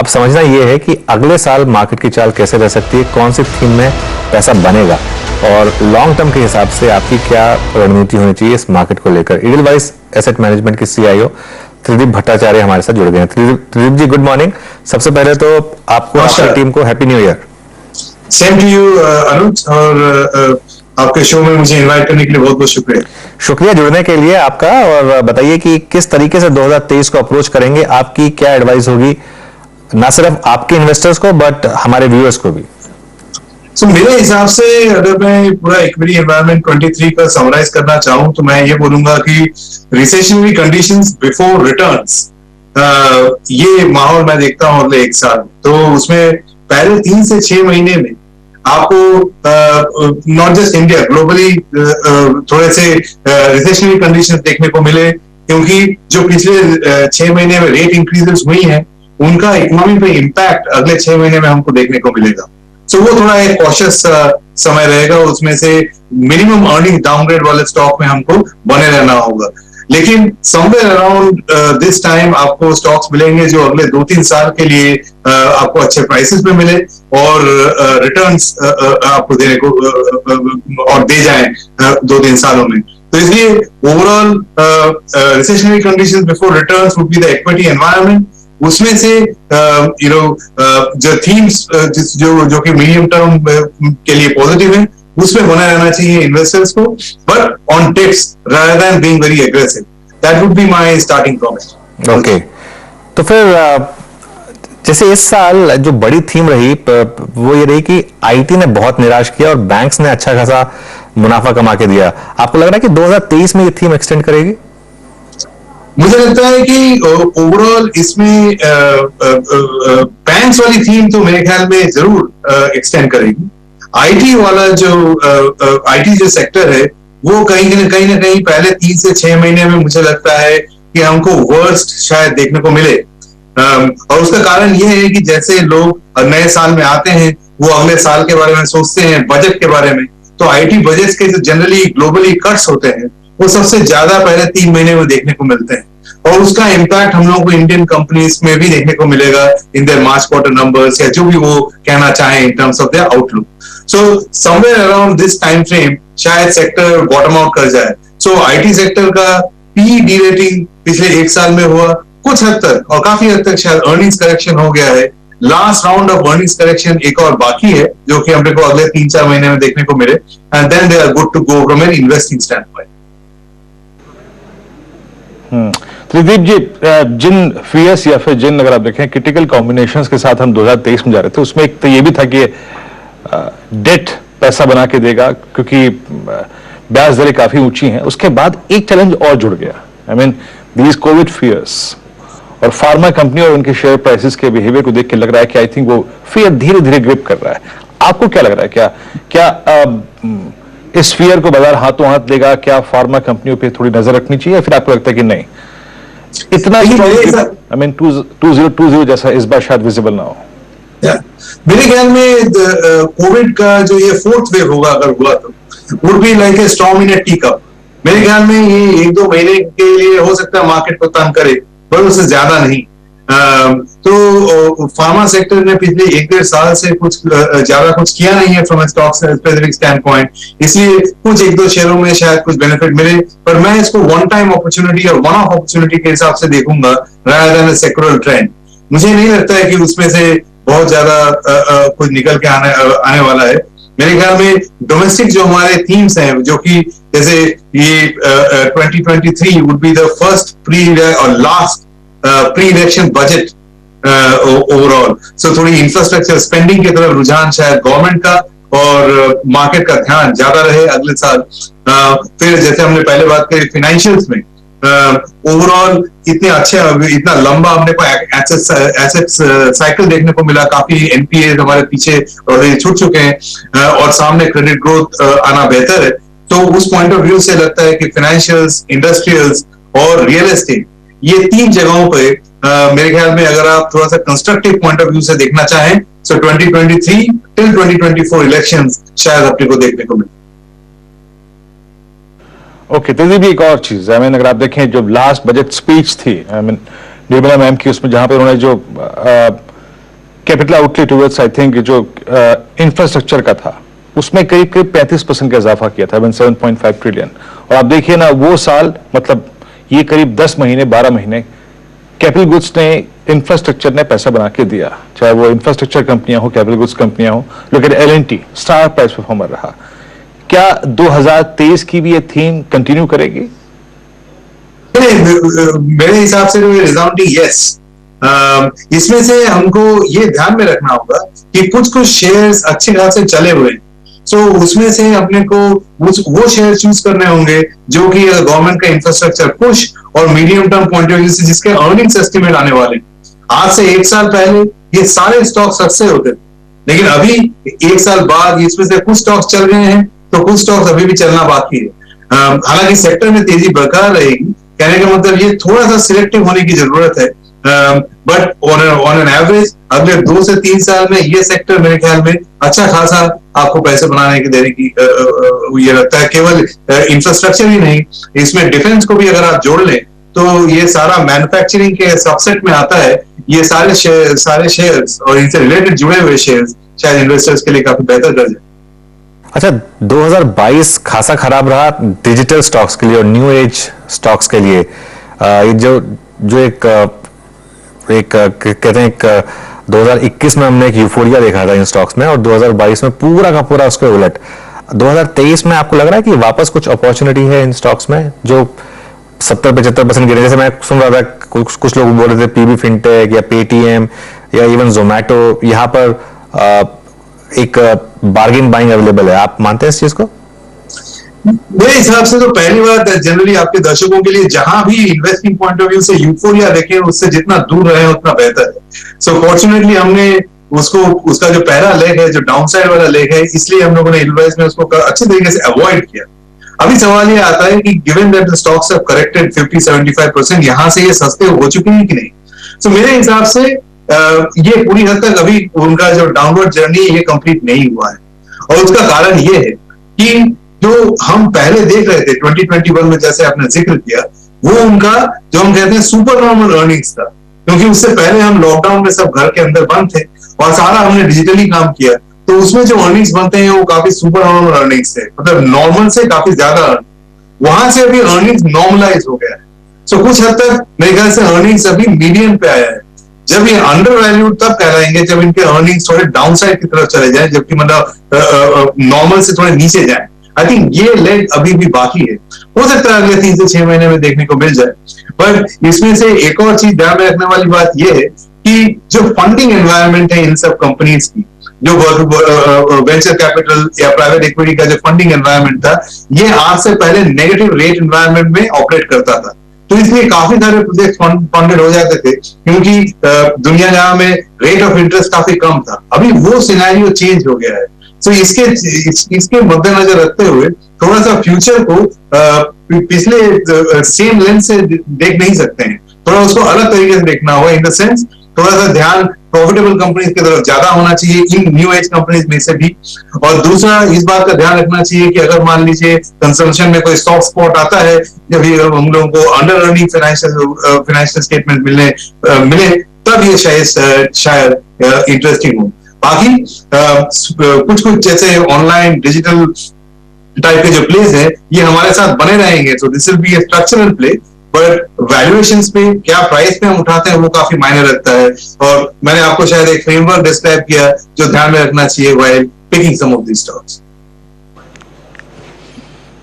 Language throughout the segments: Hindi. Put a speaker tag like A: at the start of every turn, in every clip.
A: अब समझना ये है कि अगले साल मार्केट की चाल कैसे रह सकती है, कौन सी थीम में पैसा बनेगा और लॉन्ग टर्म के हिसाब से आपकी क्या रणनीति होनी चाहिए इस मार्केट को लेकर। इडलवाइस एसेट मैनेजमेंट के CIO त्रिदीप भट्टाचार्य हमारे साथ जुड़ गए हैं। Tridip ji, good morning. सबसे पहले तो आपको आपकी टीम को happy new year.
B: Same to you Anuj, और आपके शो में मुझे इनवाइट करने के लिए बहुत बहुत शुक्रिया।
A: शुक्रिया जुड़ने के लिए आपका। और बताइए कि किस तरीके से 2023 को अप्रोच करेंगे, आपकी क्या एडवाइस होगी ना सिर्फ आपके इन्वेस्टर्स को बट हमारे व्यूअर्स को भी।
B: मेरे हिसाब से अगर मैं पूरा इक्विटी एनवायरनमेंट 23 का समराइज करना चाहूं तो मैं ये बोलूंगा कि रिसेशनरी कंडीशंस बिफोर रिटर्न्स, ये माहौल मैं देखता हूं अगले एक साल। तो उसमें पहले 3 से 6 महीने में आपको नॉट जस्ट इंडिया, ग्लोबली थोड़े से रिसेशनरी कंडीशंस देखने को मिले, क्योंकि जो पिछले 6 महीने में रेट इंक्रीजेस हुई हैं उनका इकोनॉमी पे इम्पैक्ट अगले 6 महीने में हमको देखने को मिलेगा। सो वो थोड़ा एक कॉशियस समय रहेगा। उसमें से मिनिमम अर्निंग डाउनग्रेड वाले स्टॉक में हमको बने रहना होगा। लेकिन समवेयर अराउंड दिस टाइम आपको स्टॉक्स मिलेंगे जो अगले 2-3 साल के लिए आपको अच्छे प्राइसेस में मिले और रिटर्न्स आपको देने को और दे जाएं 2-3 सालों में। तो इसलिए overall recessionary conditions before returns would be the equity environment. उसमें से जो थीम्स जो कि मीडियम टर्म के लिए पॉजिटिव है, उसमें बना रहना चाहिए इन्वेस्टर्स को, but on tips rather than being very aggressive. That would be my starting comment.
A: Okay, तो फिर जैसे इस साल जो बड़ी थीम रही वो ये रही कि IT ने बहुत निराश किया और बैंक्स ने अच्छा खासा मुनाफा कमा के दिया। आपको लग रहा है कि 2023 में ये थीम एक्सटेंड करेगी?
B: मुझे लगता है कि ओवरऑल इसमें बैंक्स वाली थीम तो मेरे ख्याल में जरूर एक्सटेंड करेगी। IT वाला जो IT जो सेक्टर है वो कहीं ना कहीं पहले 3 से 6 महीने में मुझे लगता है कि हमको वर्स्ट शायद देखने को मिले। और उसका कारण यह है कि जैसे लोग नए साल में आते हैं वो अगले साल के बारे में सोचते हैं, बजट के बारे में। तो IT बजट के जो जनरली ग्लोबली कट्स होते हैं वो सबसे ज्यादा पहले 3 महीने में देखने को मिलते हैं और उसका इम्पैक्ट हम लोगों को इंडियन कंपनीज में भी देखने को मिलेगा in their March quarter numbers या जो भी वो कहना चाहें in terms of their outlook. So somewhere around this time frame शायद सेक्टर बॉटम आउट कर जाए। सो IT सेक्टर का PE डीरेटिंग पिछले 1 साल में हुआ कुछ हद तक, और काफी हद तक शायद अर्निंग्स करेक्शन हो गया है। Last round of earnings correction एक और बाकी है जो कि हमने को अगले 3-4 महीने में देखने को मिले, and then they are good to go from an investing standpoint.
A: Tridip ji, जिन फियर्स या फिर जिन अगर आप देखें क्रिटिकल कॉम्बिनेशंस के साथ हम 2023 में जा रहे थे, उसमें एक तो ये भी था कि डेट पैसा बना के देगा क्योंकि ब्याज दरें काफी ऊंची हैं। उसके बाद एक चैलेंज और जुड़ गया, I mean these covid fears, और फार्मा कंपनी और उनके शेयर प्राइसेस के बिहेवियर को देख के लग रहा है कि आई थिंक वो फियर धीरे धीरे ग्रिप कर रहा है। आपको क्या लग रहा है, क्या इस फियर को बाजार हाथों हाथ लेगा? क्या फार्मा कंपनियों पे थोड़ी नजर रखनी चाहिए, फिर आपको लगता है कि नहीं इतना आई मीन 2020 जैसा इस बार शायद विजिबल ना हो?
B: मेरे ख्याल में कोविड का जो ये 4th वेव होगा, अगर हुआ तो would be like a storm in A tea cup. मेरे ख्याल में ये 1-2 महीने के लिए हो सकता है मार्केट को तंग करे, पर उससे ज्यादा नहीं। तो फार्मा सेक्टर ने पिछले 1-1.5 साल से कुछ ज्यादा कुछ किया नहीं है from A stock specific stand point, इसलिए कुछ 1-2 शेयरों में शायद कुछ बेनिफिट मिले, पर मैं इसको वन टाइम अपॉर्चुनिटी और वन ऑफ अपॉर्चुनिटी के हिसाब से देखूंगा रादर देन अ सेक्टोरल ट्रेंड। मुझे नहीं लगता है कि उसमें से बहुत ज्यादा कुछ निकल के आने वाला है। मेरे ख्याल में डोमेस्टिक जो हमारे थीम्स हैं, जो कि जैसे ये 2023 would be the first pre और last pre election budget overall, so थोड़ी इंफ्रास्ट्रक्चर स्पेंडिंग की तरफ रुझान शायद गवर्नमेंट का और मार्केट का ध्यान ज्यादा रहे अगले साल। फिर जैसे हमने पहले बात करी फाइनेंशियल्स में, ओवरऑल इतने अच्छे, इतना लंबा हमने को एसेट्स साइकिल देखने को मिला, काफी NPA हमारे पीछे और छूट चुके हैं और सामने क्रेडिट ग्रोथ आना बेहतर है। तो उस पॉइंट ऑफ व्यू से लगता है कि फाइनेंशियल्स, इंडस्ट्रियल्स और रियल एस्टेट, ये 3 जगहों पे मेरे ख्याल में अगर आप थोड़ा सा कंस्ट्रक्टिव पॉइंट ऑफ व्यू से देखना चाहें, सो 2023 टिल 2024 इलेक्शंस शायद अपने को देखने को मिले।
A: ओके, तो ये भी एक और चीज, आई मीन अगर आप देखें जो लास्ट बजट स्पीच थी, आई मीन निर्मला मैम की, उसमें जहां पे उन्होंने जो capital outlay towards I think जो इंफ्रास्ट्रक्चर का था उसमें करीब करीब 35% का इजाफा किया था, 7.5 ट्रिलियन। और आप देखिए ना वो साल, मतलब ये करीब 10 महीने 12 महीने कैपिटल गुड्स ने, इंफ्रास्ट्रक्चर ने पैसा बना के दिया, चाहे वो इंफ्रास्ट्रक्चर कंपनियां हो, कैपिटल गुड्स कंपनियां हो। लेकिन L&T स्टार प्राइस परफॉर्मर रहा। क्या 2023 की भी ये थीम कंटिन्यू करेगी?
B: मेरे हिसाब से रिजल्ट यस। इसमें से हमको ये ध्यान में रखना होगा कि कुछ कुछ शेयर्स अच्छे खासे चले हुए हैं, सो उसमें से अपने को वो शेयर चूज करने होंगे जो कि गवर्नमेंट का इंफ्रास्ट्रक्चर पुश और medium term point of view से जिसके अर्निंग्स एस्टिमेट आने वाले। आज से 1 साल पहले ये सारे स्टॉक सस्ते होते थे, लेकिन अभी 1 साल बाद इसमें से कुछ स्टॉक्स चल रहे हैं तो कुछ स्टॉक्स अभी भी चलना बाकी है। हालांकि सेक्टर में तेजी बरकरार रहेगी, कहने का मतलब ये थोड़ा सा सिलेक्टिव होने की जरूरत है, बट ऑन एन एवरेज अगले 2 से 3 साल में ये सेक्टर मेरे ख्याल में अच्छा खासा आपको पैसे बनाने की देने की ये लगता है। केवल इंफ्रास्ट्रक्चर ही नहीं, इसमें डिफेंस को भी अगर आप जोड़ लें तो ये सारा मैन्युफैक्चरिंग के सबसेट में आता है। ये सारे शेयर्स और इनसे रिलेटेड जुड़े हुए शेयर्स शायद इन्वेस्टर्स के लिए काफी बेहतर कर जाए।
C: अच्छा, 2022 खासा खराब रहा डिजिटल स्टॉक्स के लिए और न्यू एज स्टॉक्स के लिए। ये जो एक कहते हैं 2021 में हमने एक यूफोरिया देखा था इन स्टॉक्स में, और 2022 में पूरा का पूरा उसके उलट। 2023 में आपको लग रहा है कि वापस कुछ अपॉर्चुनिटी है इन स्टॉक्स में जो 70-75% गिरे? जैसे मैं सुन रहा था कुछ लोग बोल रहे थे पीबी फिनटेक या पेटीएम या इवन जोमैटो, यहाँ पर एक बार्गेन बाइंग अवेलेबल है। आप मानते हैं इस चीज को?
B: मेरे हिसाब से तो पहली बात जनरली आपके दर्शकों के लिए जहां भी इन्वेस्टिंग पॉइंट ऑफ व्यू से यूफोरिया देखें उससे जितना दूर रहे उतना बेहतर है। सो फॉर्चुनेटली हमने उसका जो पहला लेग है, जो डाउनसाइड वाला लेग है, इसलिए हम लोगों ने इलवाइस में उसको अच्छे तरीके से अवॉइड किया। अभी सवाल ये आता है कि given that the stocks have corrected 50-75%, यहां से ये सस्ते हो चुके हैं कि नहीं। सो मेरे हिसाब से ये पूरी हद तक अभी उनका जो डाउनवर्ड जर्नी ये कंप्लीट नहीं हुआ है, और उसका कारण ये है कि जो हम पहले देख रहे थे 2021 में, जैसे आपने जिक्र किया, वो उनका जो हम कहते हैं सुपर नॉर्मल अर्निंग्स था, क्योंकि उससे पहले हम लॉकडाउन में सब घर के अंदर बंद थे और सारा हमने डिजिटली काम किया, तो उसमें जो अर्निंग्स बनते हैं वो काफी सुपर नॉर्मल अर्निंग्स थे, मतलब नॉर्मल से काफी ज्यादा। वहां से अभी अर्निंग्स नॉर्मलाइज हो गया है। सो कुछ हद तक मेरे ख्याल से अर्निंग्स अभी मीडियम पे आया है। जब ये अंडर वैल्यूड तब कहलाएंगे जब इनके अर्निंग्स थोड़े डाउन साइड की तरफ चले जाए, जबकि मतलब नॉर्मल से थोड़े नीचे जाए। आई थिंक ये लेग अभी भी बाकी है, हो सकता है अगले 3 से 6 महीने में देखने को मिल जाए। पर इसमें से एक और चीज ध्यान में रखने वाली बात यह है कि जो फंडिंग एनवायरनमेंट है इन सब कंपनीज की, जो वेंचर कैपिटल या प्राइवेट इक्विटी का जो फंडिंग एनवायरनमेंट था, ये आज से पहले नेगेटिव रेट एनवायरनमेंट में ऑपरेट करता था, तो इसलिए काफी सारे प्रोजेक्ट फंडेड हो जाते थे, क्योंकि दुनिया जहां में रेट ऑफ इंटरेस्ट काफी कम था। अभी वो सिनेरियो चेंज हो गया है। तो इसके मद्देनजर रखते हुए थोड़ा सा फ्यूचर को पिछले सेम लेंस से देख नहीं सकते हैं, थोड़ा उसको अलग तरीके से देखना होगा। इन द सेंस थोड़ा सा ध्यान प्रॉफिटेबल कंपनीज की तरफ ज्यादा होना चाहिए इन न्यू एज कंपनीज में से भी। और दूसरा इस बात का ध्यान रखना चाहिए कि अगर मान लीजिए कंजम्पशन में कोई सॉफ्ट स्पॉट आता है, जब हम लोगों को अंडर अर्निंग फाइनेंशियल स्टेटमेंट मिले, तब ये शायद इंटरेस्टिंग हो। बाकी कुछ जैसे ऑनलाइन डिजिटल टाइप के जो प्लेस है ये हमारे साथ बने रहेंगे, so this will be A structural play, but valuations पे क्या प्राइस पे हम उठाते हैं वो काफी मायने रखता है। और मैंने आपको शायद एक फ्रेमवर्क डिस्क्राइब किया जो ध्यान में रखना चाहिए while picking some of these stocks.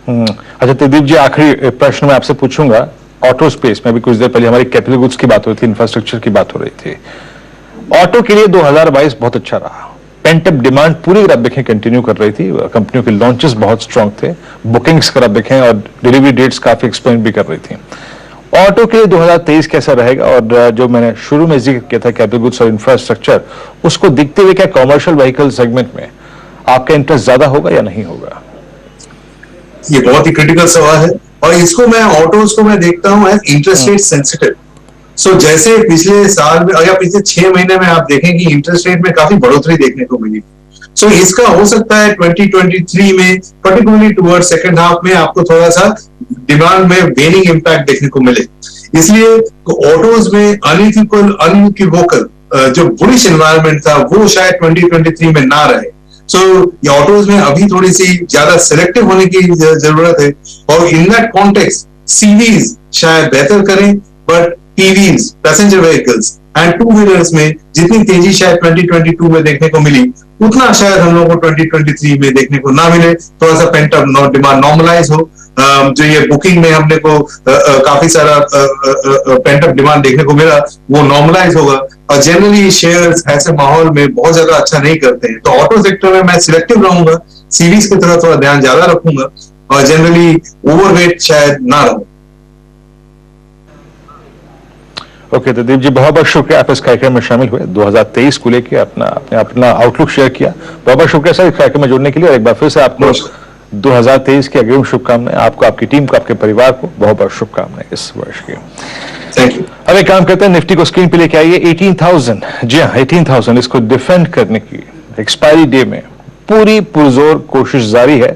A: अच्छा तेजदीप जी, आखिरी प्रश्न मैं आपसे पूछूंगा। ऑटो स्पेस में भी कुछ देर पहले हमारी कैपिटल गुड्स की बात हो रही थी, इंफ्रास्ट्रक्चर की बात हो रही थी। ऑटो के लिए 2022 बहुत अच्छा रहा। पेंटअप डिमांड पूरी अगर आप देखें कंटिन्यू कर रही थी, कंपनियों के लॉन्चेस बहुत स्ट्रांग थे, बुकिंग्स अगर आप देखें और डिलीवरी डेट्स काफी एक्सपेंड भी कर रही थी। ऑटो के लिए 2023 कैसा रहेगा? और जो मैंने शुरू में जिक्र किया था कैपिटल गुड्स और इंफ्रास्ट्रक्चर, उसको देखते हुए क्या कॉमर्शियल व्हीकल सेगमेंट में आपका इंटरेस्ट ज्यादा होगा या नहीं होगा?
B: ये बहुत ही क्रिटिकल सवाल है, और इसको मैं ऑटोज को मैं देखता हूं एज इंटरेस्ट रेट सेंसिटिव। सो जैसे पिछले साल में या पिछले 6 महीने में आप देखें कि इंटरेस्ट रेट में काफी बढ़ोतरी देखने को मिली। सो इसका हो सकता है 2023 में पर्टिकुलरली टुवर्ड सेकंड हाफ में आपको थोड़ा सा डिमांड में वेनिंग इंपैक्ट देखने को मिले। इसलिए ऑटोज में अनइक्वोकल जो बुलिश एनवायरनमेंट था वो शायद 2023 में ना रहे। सो ये ऑटोज में अभी थोड़ी सी ज्यादा सिलेक्टिव होने की जरूरत है, और इन दैट कॉन्टेक्स्ट सीवीज शायद बेहतर करें, but PVs passenger vehicles and two wheelers में जितनी तेजी शायद 2022 में देखने को मिली उतना शायद हम लोगों को 2023 में देखने को ना मिले। थोड़ा सा पेंट अप डिमांड नॉर्मलाइज हो, जो ये बुकिंग में हमने को काफी सारा पेंट अप डिमांड देखने को मिला वो नॉर्मलाइज होगा, और जनरली शेयर्स ऐसे माहौल में बहुत ज्यादा अच्छा नहीं करते हैं। तो ऑटो सेक्टर में मैं सिलेक्टिव रहूंगा, सीरीज की तरफ थोड़ा ध्यान ज्यादा रखूंगा, और जनरली ओवरवेट शायद ना रहूं।
A: ओके, तो दीप जी बहुत बहुत शुक्रिया, आप इस कार्यक्रम में शामिल हुए, 2023 को लेकर अपना आउटलुक शेयर किया। बहुत बहुत शुक्रिया सर इस कार्यक्रम में जुड़ने के लिए, और एक बार फिर से आपको 2023 की अग्रिम शुभकामनाएं, आपको, आपकी टीम को, आपके परिवार को बहुत बहुत शुभकामनाएं इस वर्ष की।
B: Thank you.
A: अब एक काम करते हैं, निफ्टी को स्क्रीन पे लेके आइए। 18,000, जी हाँ 18,000, इसको डिफेंड करने की एक्सपायरी डे में पूरी पुरजोर कोशिश जारी है।